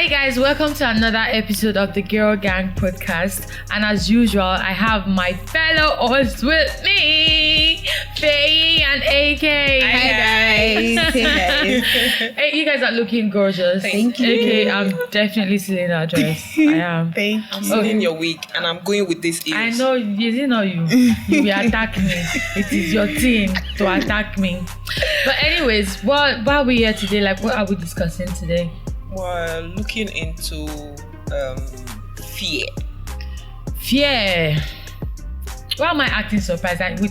Hi guys, welcome to another episode of the Girl Gang podcast. And as usual, I have my fellow hosts with me, Faye and AK. Hi guys. Hey guys. Hey, you guys are looking gorgeous. Thank you. AK, I'm definitely stealing that dress. I am. Thank I'm you. stealing your wig and I'm going with this ears. I know, is it not you? You will attack me. It is your thing to attack me. But anyways, while we're here today, like what are we discussing today? We're looking into fear. Fear. Why am I acting surprised? Fear.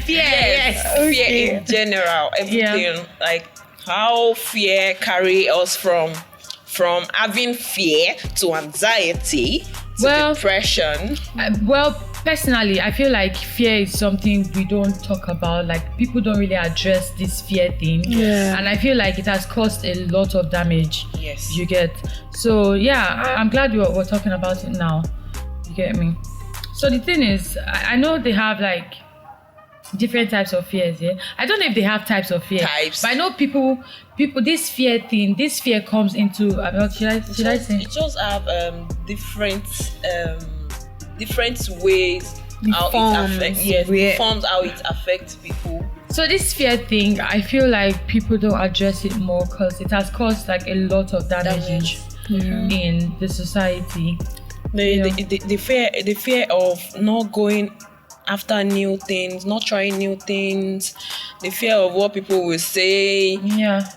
Yes. Fear in general. Everything like how fear carry us from having fear to anxiety to depression. Personally, I feel like fear is something we don't talk about. Like people don't really address this fear thing. Yeah. And I feel like it has caused a lot of damage. Yes. You get. So yeah, I'm glad we're talking about it now. You get me? So the thing is, I know they have like different types of fears, yeah. I don't know if they have types of fear. Types. But I know people this fear comes into should I say? It just have different ways how it affects forms how it affects people. So this fear thing, I feel like people don't address it more because it has caused like a lot of damage in the society. The fear of not going after new things, not trying new things, the fear of what people will say. Yeah.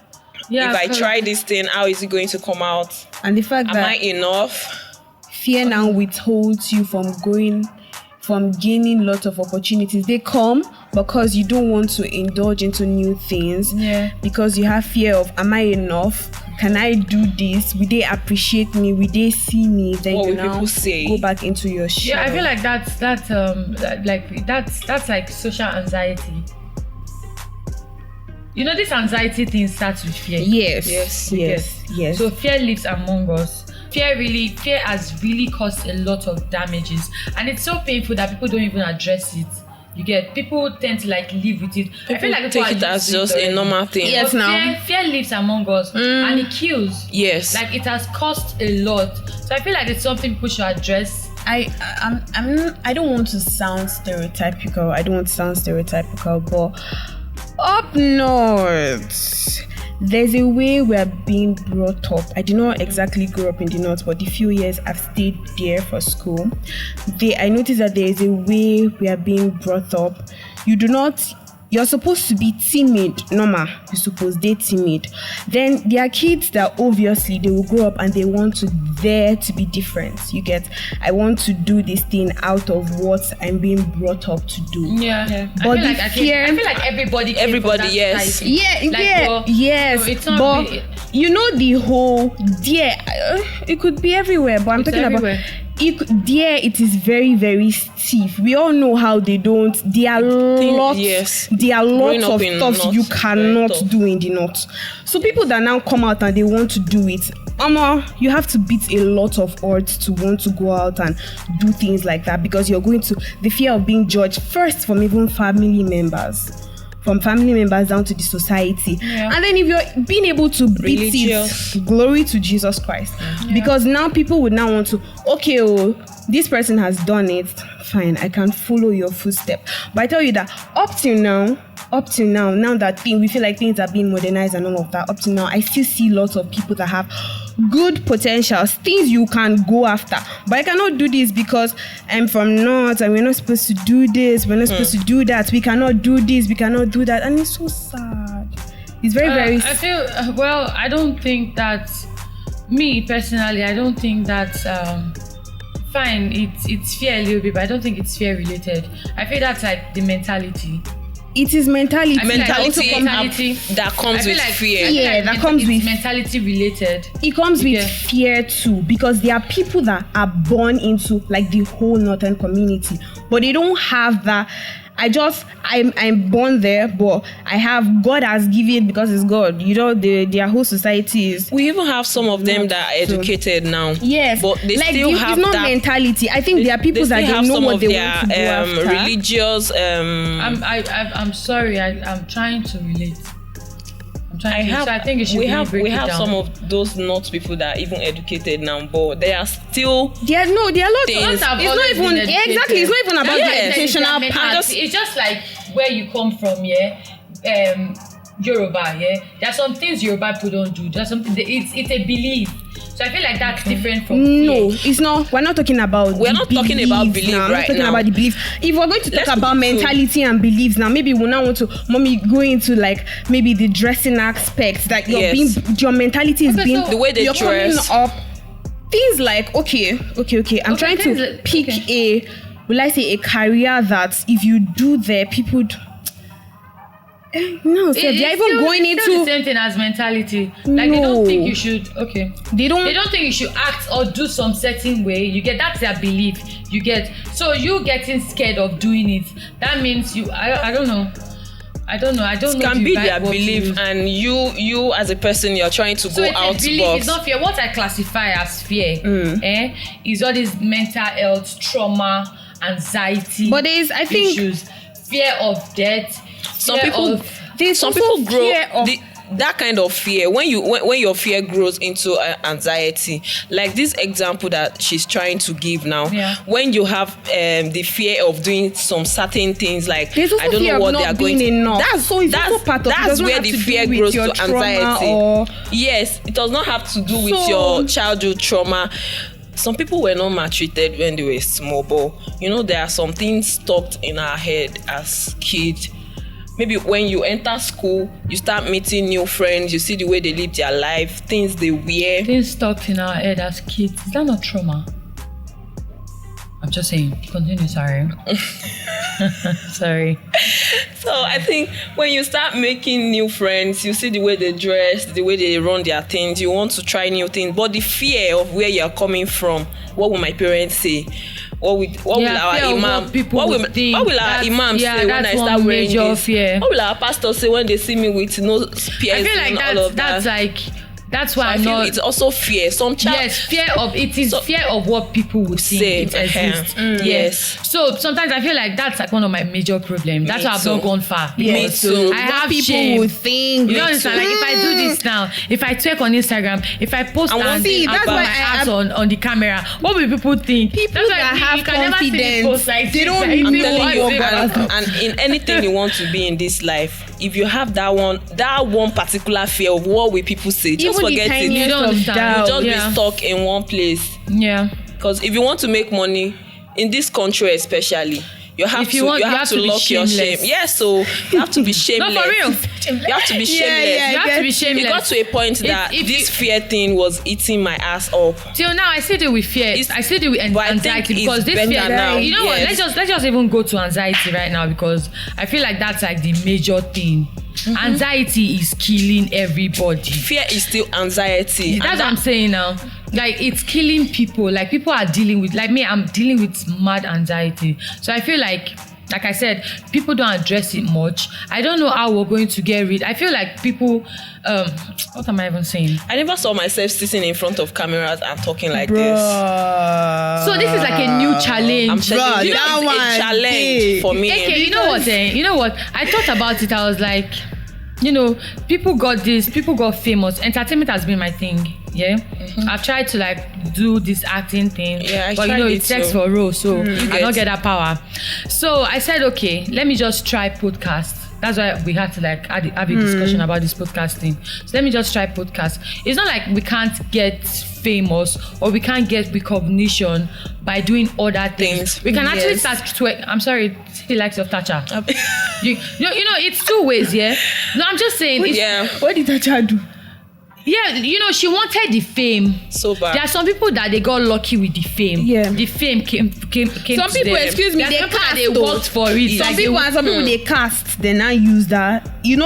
If I try this thing, how is it going to come out? And the fact Am that I enough? fear now withholds you from gaining lots of opportunities. They come because you don't want to indulge into new things. Yeah. Because you have fear of, am I enough? Can I do this? Will they appreciate me? Will they see me? Then What you will now people say? go back into your shell. Yeah, I feel like that's like social anxiety. You know, this anxiety thing starts with fear. Yes. So fear lives among us. Fear has really caused a lot of damages, and it's so painful that people don't even address it. You get, people tend to like live with it. I feel like take it as just a normal thing. Yes, but now. fear lives among us, and it kills. Yes. Like it has cost a lot. So I feel like it's something people should address. I don't want to sound stereotypical. But up north, there's a way we're being brought up. I did not exactly grow up in the north, but the few years I've stayed there for school, I noticed that there is a way we are being brought up. You're supposed to be timid, normal. You're supposed to be timid. Then there are kids that obviously they will grow up and they want to dare to be different. You get, I want to do this thing out of what I'm being brought up to do. Yeah. But I feel like everybody, yes. Society. Yes. So it's not but really, you know the whole it could be everywhere, but I'm talking everywhere. about it is very, very stiff. We all know how they don't. There are lots of stuff you cannot do in the north. So people that now come out and they want to do it, you have to beat a lot of odds to want to go out and do things like that, because you're going to the fear of being judged first from even family members. From family members down to the society. And then if you're being able to beat it, glory to Jesus Christ. Because now people would now want to, this person has done it, fine, I can follow your footstep. But I tell you that up till now that we feel like things are being modernized and all of that, up till now, I still see lots of people that have good potentials, things you can go after. But I cannot do this because I'm from north and we're not supposed to do this, we're not supposed to do that, we cannot do this, we cannot do that. And it's so sad. It's very, very I feel, I don't think that, me personally, I don't think that, fine, it's fear a little bit, but I don't think it's fear related. I feel that's like the mentality. It is mentality. Mentality that comes with fear. Yeah, that comes with mentality related. It comes with fear too, because there are people that are born into like the whole northern community, but they don't have that. I'm born there, but I have, God has given, because it's God. You know, their whole society is. We even have some of them that are educated now. Yes, but they like still have it's not that mentality. I think there are people that don't know what they want to go after. Religious. I'm sorry. I'm trying to relate. I think you should we have down. some of those not people that are even educated now, but they are still there are lots things. It's not even exactly. It's not even about the educational part. It's just like where you come from, Yoruba, there are some things Yoruba people don't do. There's something it's a belief. So I feel like that's different from No, it's not. We're not talking about We're not talking about belief now. right now. We're not talking about the belief. If we're going to talk about mentality and beliefs now, maybe we now want to go into like maybe the dressing aspects that your mentality is being the way they dress up. Things like okay. I'm trying to pick a career that if you do there, people. No, so they're even going into the same thing as mentality. Like they don't think you should. Okay, they don't think you should act or do some certain way. You get that's their belief. You get so you getting scared of doing it. That means you. I don't know. I don't know. It can be their belief, and you as a person, you're trying to go out belief, box. It's not fear. What I classify as fear, is all this mental health, trauma, anxiety. But there's, I think, issues, fear of death. Some people grow that kind of fear when your fear grows into anxiety, like this example that she's trying to give now. When you have the fear of doing some certain things, like I don't know what they are going to. That's where the fear grows to anxiety. Yes, it does not have to do with your childhood trauma. Some people were not maltreated when they were small, but there are some things stuck in our head as kids. Maybe when you enter school, you start meeting new friends, you see the way they live their life, things they wear. Things stuck in our head as kids. Is that not trauma? I'm just saying. Continue, sorry. Sorry. So I think when you start making new friends, you see the way they dress, the way they run their things, you want to try new things. But the fear of where you're coming from, what will my parents say? What will our imam? What will our imam say when I start wearing this? Fear. What will our pastor say when they see me with no piercing? I feel like that's why it's also fear. Fear of what people would say it exists. Yes. So sometimes I feel like that's like one of my major problems. That's why I've not gone far. Me too. I have people shame. would think. You know what I'm saying? Like if I do this now, if I twerk on Instagram, if I post and put my ass on the camera, what will people think? People that have confidence, they don't know. And in anything you want to be in this life, if you have that one particular fear of what will people say, just forget it. You don't understand. You just be stuck in one place. Yeah. Because if you want to make money in this country, especially, you have to lock your shame. Yes, so you have to be shameless. No, for real. You have to be shameless. You have to be shameless. It got to a point that this fear thing was eating my ass up. Till now, I still deal with fear. I still deal with anxiety because this fear. Now. You know what? Let's just even go to anxiety right now because I feel like that's like the major thing. Anxiety is killing everybody. Fear is still anxiety. That's what I'm saying now. Like it's killing people. Like people are dealing with, like me, I'm dealing with mad anxiety. So I feel like I said, people don't address it much. I don't know how we're going to get rid. I feel like people, what am I even saying? I never saw myself sitting in front of cameras and talking like this. So this is like a new challenge. I'm telling you, it's a challenge for me. Okay, you know what? I thought about it. I was like, people got famous. Entertainment has been my thing. Yeah, I've tried to like do this acting thing, but it's sex for role, so I don't get that power. So I said, okay, let me just try podcast. That's why we had to like have a discussion about this podcast thing. So let me just try podcast. It's not like we can't get famous or we can't get recognition by doing other things. We can actually start to. I'm sorry, he likes your Thatcher. you know, it's two ways. Yeah. No, I'm just saying. What did Thatcher do? Yeah, she wanted the fame. So bad. There are some people that they got lucky with the fame. Yeah. The fame came some to people, them. excuse me, there they are people cast. That they worked for it. Some people they cast, they now use that. It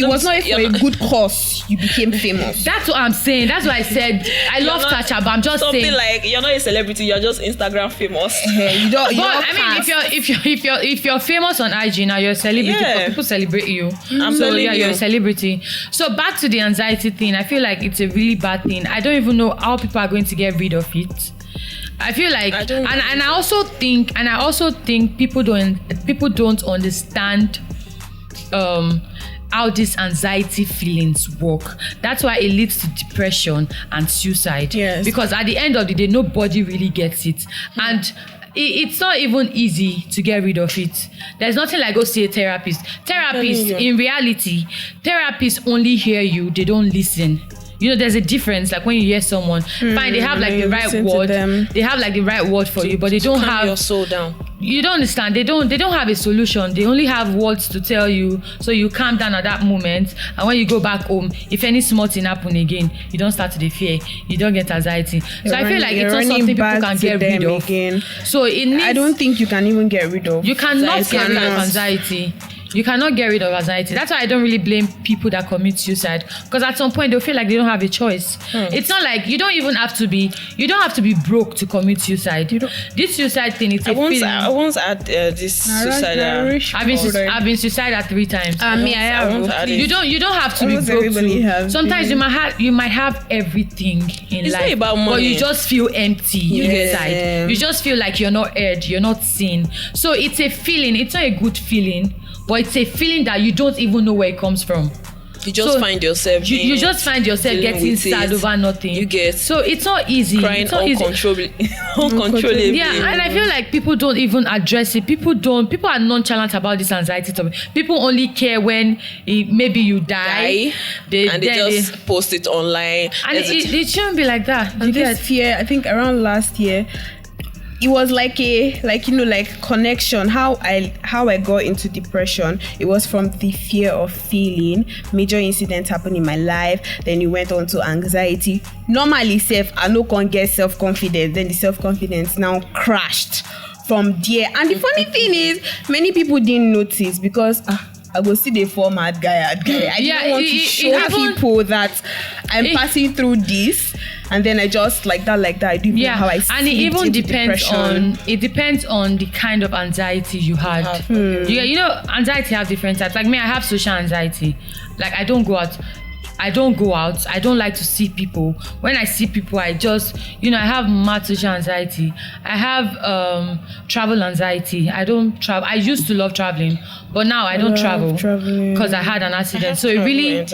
was not for a good cause. You became famous. That's what I'm saying. That's why I said I love Thatcher, but I'm just saying. Something like you're not a celebrity. You're just Instagram famous. You don't. But I mean, if you're famous on IG now, you're a celebrity. Yeah. People celebrate you. You're a celebrity. So back to the anxiety thing. I feel like it's a really bad thing. I don't even know how people are going to get rid of it. I feel like, and I also think people don't understand how these anxiety feelings work. That's why it leads to depression and suicide. Yes. Because at the end of the day, nobody really gets it. And it's not even easy to get rid of it. There's nothing like go see a therapist. In reality, therapists only hear you, they don't listen. You know, there's a difference. Like when you hear someone, fine, they have like the right word. They have like the right word for you, but they don't have your soul down. You don't understand. They don't have a solution. They only have words to tell you, so you calm down at that moment. And when you go back home, if any small thing happen again, you don't start to fear. You don't get anxiety. So I feel like it's not something people can get rid of. Again. So it needs, I don't think you can even get rid of. You cannot get rid of anxiety. You cannot get rid of anxiety. That's why I don't really blame people that commit suicide, because at some point they'll feel like they don't have a choice. It's not like you don't have to be broke to commit suicide. This suicide thing, it's a feeling. I once had this suicide. I've been suicidal 3 times. Me, I have. You don't have to be broke to. Sometimes you might have everything in life, not about money, but you just feel empty inside. You just feel like you're not heard, you're not seen. So it's a feeling. It's not a good feeling. But it's a feeling that you don't even know where it comes from. You just find yourself. You just find yourself getting sad over nothing. You get. So it's not easy. Crying uncontrollably. Yeah, and I feel like people don't even address it. People are nonchalant about this anxiety topic. People only care when maybe you die. They just post it online. And it shouldn't be like that. And this fear, I think around last year, it was like connection. How I got into depression, it was from the fear of failing. Major incidents happened in my life. Then it went on to anxiety. Normally, I no can get self-confidence. Then the self-confidence now crashed from there. And the funny thing is, many people didn't notice because I go see the format guy. I didn't want to show people that I'm passing through this. And then I just like that. I do know how I see. And it even depends on the kind of anxiety you had. You know, anxiety have different types. Like me, I have social anxiety. Like I don't go out. I don't like to see people. When I see people, I just, I have mad social anxiety. I have travel anxiety. I don't travel. I used to love traveling, but now I don't travel because I had an accident. So it really,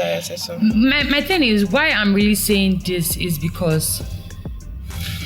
my thing is, why I'm really saying this is because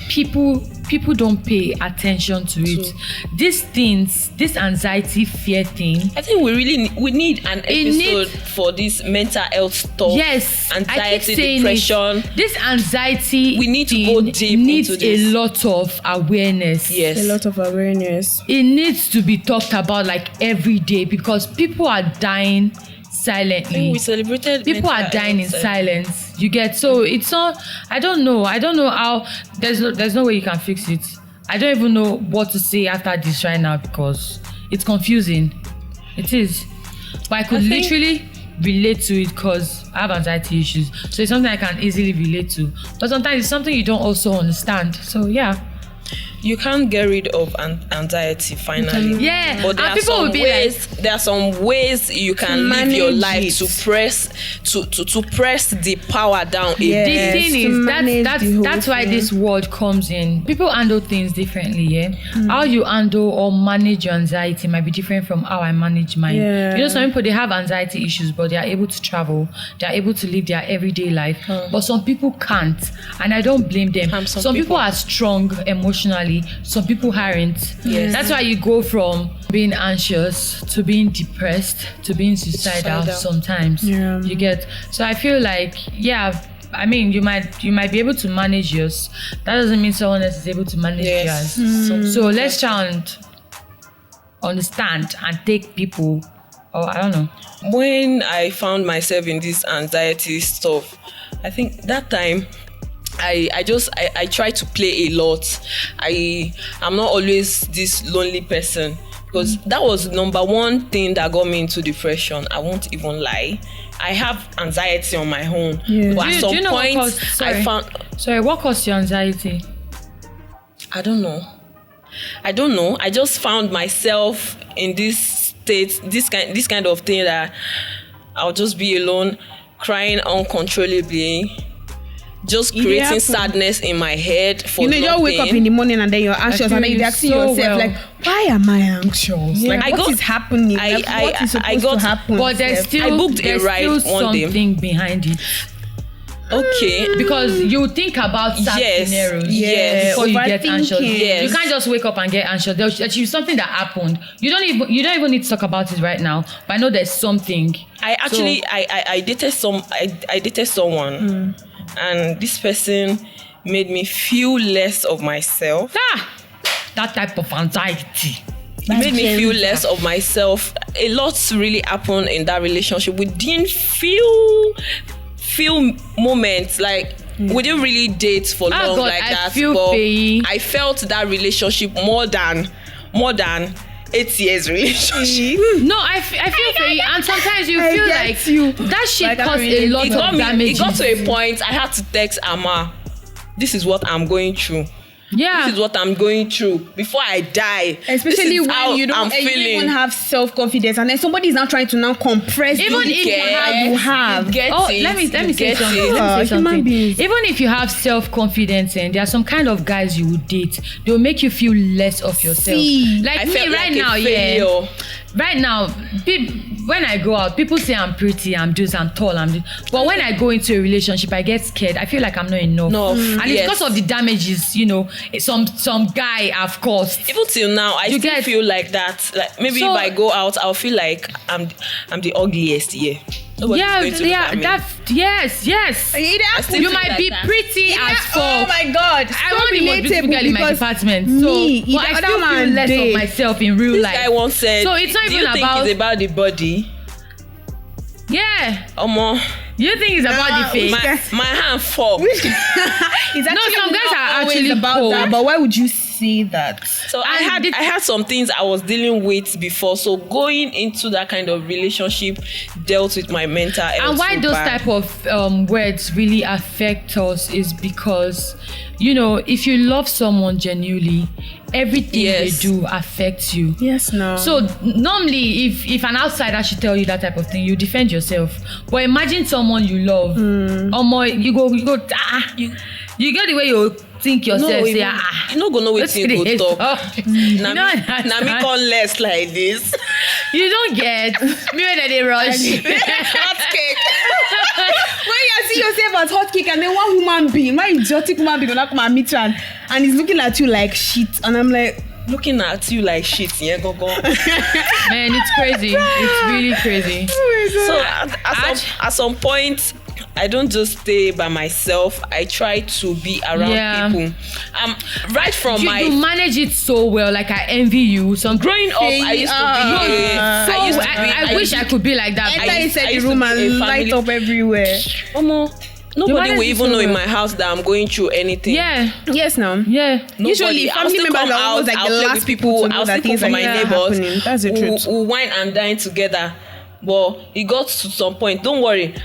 people don't pay attention to it. These things, this anxiety, fear thing. I think we need an episode for this mental health stuff. Yes, anxiety, depression. This anxiety, we need to go deep needs into this. A lot of awareness. Yes, a lot of awareness. It needs to be talked about like every day because people are dying silently. We celebrated. People are dying in silence. You get, so it's not. I don't know how. There's no way you can fix it. I don't even know what to say after this right now because it's confusing. It is, but I could literally relate to it because I have anxiety issues. So it's something I can easily relate to. But sometimes it's something you don't also understand. So yeah. You can't get rid of anxiety finally. Yeah, but there are some ways you can live your life to press the power down. The thing is that's why this word comes in. People handle things differently. Yeah, how you handle or manage your anxiety might be different from how I manage mine. Yeah. You know, some people they have anxiety issues, but they are able to travel. They are able to live their everyday life. But some people can't, and I don't blame them. Some people are strong emotionally. Some people aren't. Yes. That's why you go from being anxious to being depressed to being suicidal sometimes. Yeah. You get. So I feel like, I mean, you might be able to manage yours. That doesn't mean someone else is able to manage yours. So let's try and understand and take people. Or I don't know. When I found myself in this anxiety stuff, I think that time I try to play a lot. I'm not always this lonely person because that was number one thing that got me into depression. I won't even lie. I have anxiety on my own. Yeah. But at some point I found. Sorry, what caused your anxiety? I don't know. I just found myself in this state, this kind of thing that I'll just be alone, crying uncontrollably. just creating sadness in my head for nothing. You just wake up in the morning and then you're anxious and then you're asking yourself like, why am I anxious? Like, what is happening? Like, what is supposed to happen? But there's still something behind it. Okay. Because you think about sad scenarios before you get anxious. Yes. You can't just wake up and get anxious. There's actually something that happened. You don't even need to talk about it right now. But I know there's something. I dated someone and this person made me feel less of myself. That type of anxiety. It made me feel less of myself. A lot really happened in that relationship. We didn't feel moments like we didn't really date for long like that. But I felt that relationship more than 8 years relationship. No, I feel for you, and sometimes you feel like that shit caused a lot of damage. It got to a point I had to text Ama, this is what I'm going through. Yeah, this is what I'm going through before I die. Especially when you don't even have self-confidence, and then somebody is now trying to now compress. Even if you have. Let me say something. Even if you have self-confidence, and there are some kind of guys you would date, they will make you feel less of yourself. Like me right now, right now, when I go out, people say I'm pretty, I'm this, I'm tall, I'm this. But when I go into a relationship, I get scared. I feel like I'm not enough. And it's because of the damages, some guy I've caused. Even till now, I still feel like that. Like maybe if I go out, I'll feel like I'm the ugliest here. Yes. You might be pretty as fuck. Oh my God! I want to be most beautiful girl in my department. But I still feel less of myself in real life. This guy once said, so it's not even think it's about the body? Yeah. You think it's about the face? My hand fall. No, some guys are actually about cold. that, but why would you say that? So I had some things I was dealing with before. So going into that kind of relationship dealt with my mental health. And why those type of words really affect us is because, if you love someone genuinely, everything they do affects you. Yes, no. So normally, if an outsider should tell you that type of thing, you defend yourself. But imagine someone you love, you go, you get the way you think yourself. You not gonna know what you go talk. Now me call less like this. You don't get me when they rush. Hot cake. When you see yourself as hot cake, and then one human being, one idiotic human being, gonna come and meet you and he's looking at you like shit, and I'm like, looking at you like shit, yeah, go. Man, it's crazy. It's really crazy. So at some point, I don't just stay by myself. I try to be around people. Right from you manage it so well. Like I envy you. Growing up, I used to be. I wish I could be like that. Enter inside the room and light up everywhere. Nobody will even know in my house that I'm going through anything. Yeah. Yes, no. Yeah. Usually, family members are always like the last people to know that things are happening. That's the truth. We'll wine and dine together. But it got to some point. Don't worry.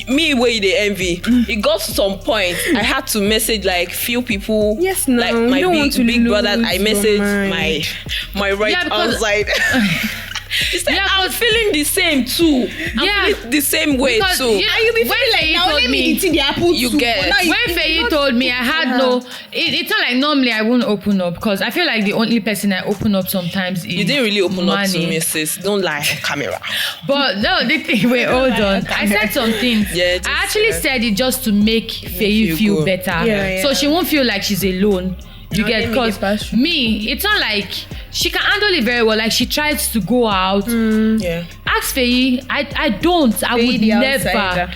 Me where they envy. It got to some point. I had to message like few people. Yes, no. Like my big brother. I messaged my right outside. It's like I'm feeling the same too. I'm feeling the same way too. And you be feeling like now let me eat the apple you too. get. When Feyi told me I had it's not like normally I wouldn't open up because I feel like the only person I open up sometimes is you didn't really open up to me, sis. Don't lie on camera. But no, wait, hold on. I said some things. I actually said it just to make Feyi feel better. So she won't feel like she's alone. You get, because me, it's not like she can handle it very well. Like she tries to go out. Ask Feyi. I don't. I would never. But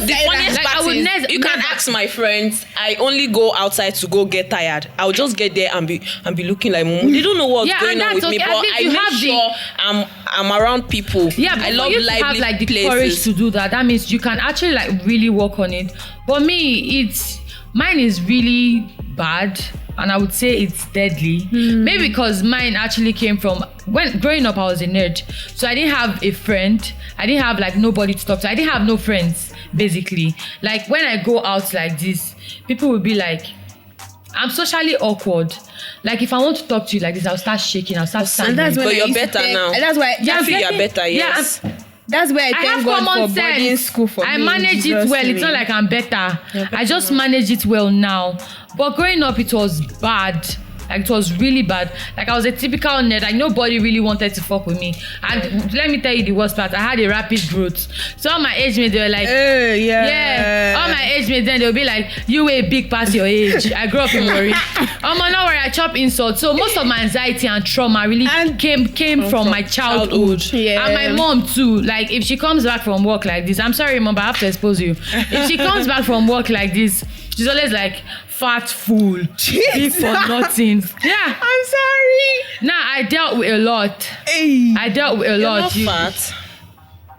the funniest part is you can ask my friends. I only go outside to go get tired. I'll just get there and be looking like Mumu. They don't know what's going on with me, but I make sure I'm around people. Yeah, but I love you have like the places. courage to do that. That means you can actually like really work on it. But me, mine is really bad, and I would say it's deadly. Maybe because mine actually came from when growing up I was a nerd, so I didn't have a friend. I didn't have like nobody to talk to. I didn't have no friends basically. Like when I go out like this, people will be like, I'm socially awkward. Like if I want to talk to you like this, I'll start shaking. I'll start standing. But you're better now. And that's why I feel you're better. Yes. That's where I thank God for boarding school for I me. manage it well. It's not like I'm better. I just manage it well now. But growing up, it was bad. Like, it was really bad. Like, I was a typical nerd. Like, nobody really wanted to fuck with me. And let me tell you the worst part. I had a rapid growth. So all my age mates, they were like, all my age mates, then they'll be like, you were big past your age. I grew up in Warri. Not worry, I chop insults. So most of my anxiety and trauma really came from my childhood. Yeah. And my mom too. Like, if she comes back from work like this, I'm sorry, mom, but I have to expose you. If she comes back from work like this, she's always like, fat fool, big for nothing. Yeah, I'm sorry. Nah, I dealt with a lot. Hey. I dealt with a lot. You're not fat.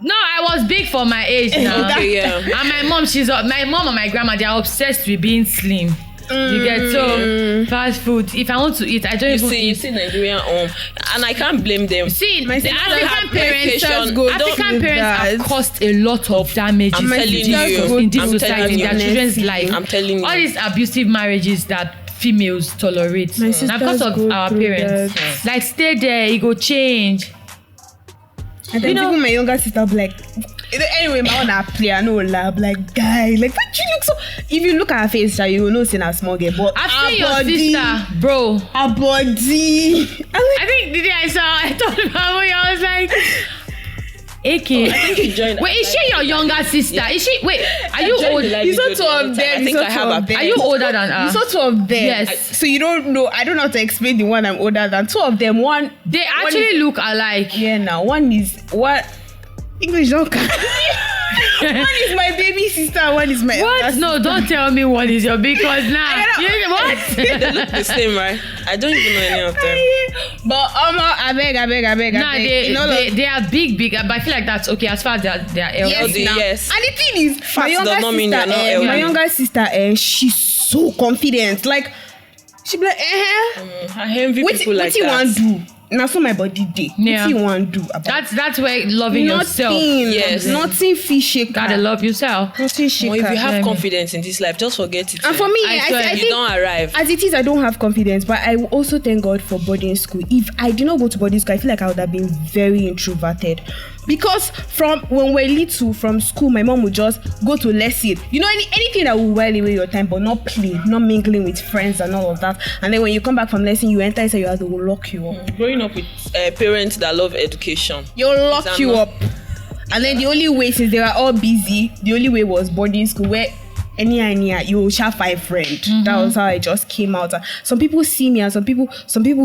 No, I was big for my age now. Okay, yeah. And my mom and my grandma, they are obsessed with being slim. You get so fast food. If I want to eat, I don't even eat. You see Nigerian and I can't blame them. See, my the African parents that. have caused a lot of damage I'm telling you. in this society, in their children's life. I'm telling you. All these abusive marriages that females tolerate. And because of our parents. That. Like, stay there, it go change. And then even my younger sister be like, anyway, my own play, I know lab, like, guy, like, why you look so? If you look at her face, you will know she's a small girl. But I've seen your sister, bro. Her body. I think the day I told her, I was like, AK. I think you joined. Wait, is she your younger sister? Yeah. Is she? Wait, are you old? You saw two of them. I think I have a. Are you older than her? You saw two of them. Yes. So you don't know. I don't know how to explain the one I'm older than. Two of them. One. They actually look alike. Yeah. Now one is what. English don't count. One is my baby sister. One is my. What? No, don't tell me one is your because now. What? They look the same, right? I don't even know any of them. But I beg. Nah, they are big, but I feel like that's okay as far as they are elderly. Yes. And the thing is, Fat does not mean you're not elderly. my younger sister, she's so confident. Like, she be like, I envy people like that. What you want to do? Now, so my body day. Yeah. What you want to do? That's where loving yourself. Yes. Nothing fishy. Gotta love yourself. Nothing shaker. Well, if you have confidence in this life, just forget it. And for me, I think you don't arrive. As it is, I don't have confidence, but I also thank God for boarding school. If I did not go to boarding school, I feel like I would have been very introverted. Because from when we're little, from school, my mom would just go to lesson. You know, anything that will while away your time, but not play, not mingling with friends and all of that. And then when you come back from lesson, you enter inside, you have to lock you up. Growing up with parents that love education, you'll lock you up. And then the only way, since they were all busy, the only way was boarding school, where any you shall find friend. That was how I just came out. Some people see me, and some people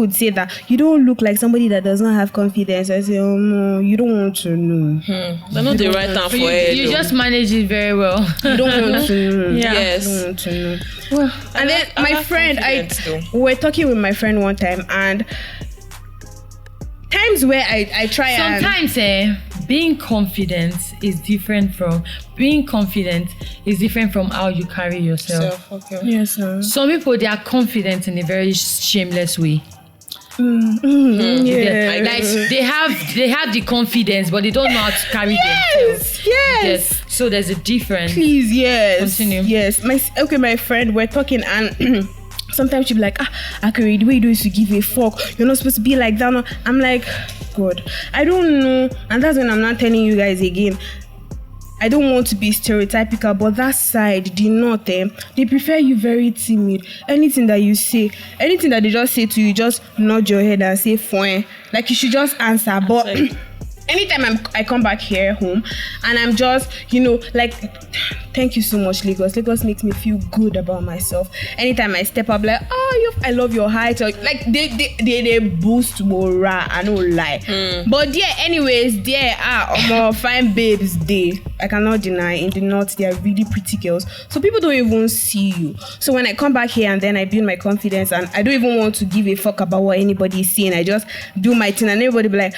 would say that you don't look like somebody that does not have confidence. I say, oh no, you don't want to know. They're not the right time for it. You just manage it very well. You don't want to know. Yes. You don't want to know. Well, and then my friend, we were talking with my friend one time, and times where I try sometimes being confident is different from how you carry yourself. Okay. Yes, sir. Some people, they are confident in a very shameless way. Yeah. Like they have the confidence, but they don't know how to carry themselves. Yes. So there's a difference. Please, yes. Continue. Yes. My friend, we're talking, and sometimes she'll be like, Akari, the way you do is to give a fuck. You're not supposed to be like that. No. I'm like, God, I don't know. And that's when I'm not telling you guys again. I don't want to be stereotypical, but that side, the north, they prefer you very timid. Anything that you say, anything that they just say to you, just nod your head and say, fine. Like, you should just answer. But anytime I come back here home and I'm just, like, thank you so much, Lagos. Lagos makes me feel good about myself. Anytime I step up, like, I love your height. Or, like, they boost morale. I don't lie. But fine babes, I cannot deny. In the north, they are really pretty girls. So people don't even see you. So when I come back here and then I build my confidence and I don't even want to give a fuck about what anybody is saying. I just do my thing and everybody be like,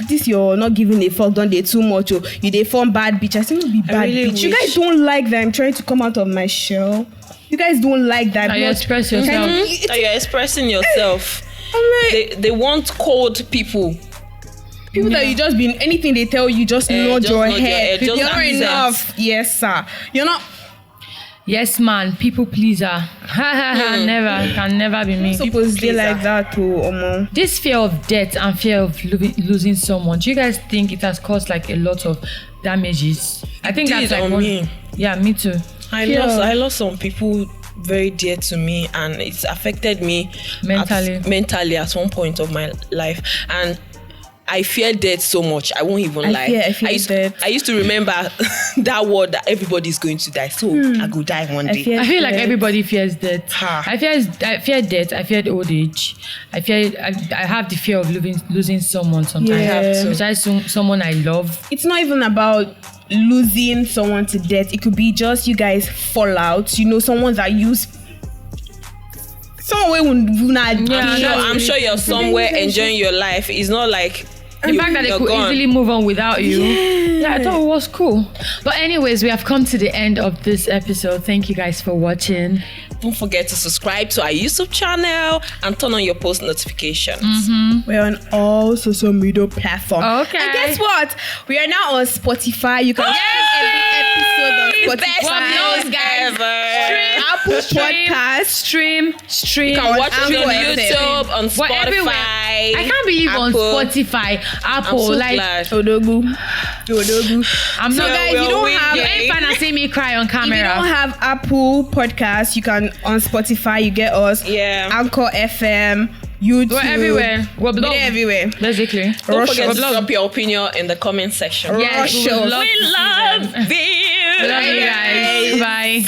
this you're not giving a fuck, don't they too much? Or you they form bad bitch. I say, no be bad really bitch. You guys don't like that I'm trying to come out of my shell. You guys don't like that. You express yourself. You're expressing yourself. They want cold people. People that you just anything they tell you, just nod your head. You're not enough. Yes, sir. You're not. yes man, people pleaser. Never, can never be me. Supposed to be like that too, This fear of death and fear of losing someone, do you guys think it has caused like a lot of damages? I think that's like me. Yeah, me too. I lost some people very dear to me, and it's affected me mentally at one point of my life, and I fear death so much. I won't even lie. I used to remember that word that everybody is going to die. So I go die one day. I feel like everybody fears death. I fear death. I fear old age. I have the fear of losing someone sometimes. Yeah. Besides someone I love. It's not even about losing someone to death. It could be just you guys fall out. You know, someone that I'm sure you're somewhere enjoying your life. It's not like the fact that they could easily move on without you. Yeah, I thought it was cool. But anyways, we have come to the end of this episode. Thank you guys for watching. Don't forget to subscribe to our YouTube channel and turn on your post notifications. We're on all social media platforms. Okay. And guess what? We are now on Spotify. You can watch every episode on Spotify. Those guys. Apple Podcast. Stream. You can watch it on YouTube, on Spotify. I can't believe on Spotify, Apple, Odogu. I'm so not guys, you don't have. You ain't finna see me cry on camera. If you don't have Apple Podcast, you can on Spotify. You get us. Yeah. Anchor FM. YouTube. We're everywhere. We're everywhere. Basically. Don't forget to drop your opinion in the comment section. Yes, we love you. We love you guys. Bye.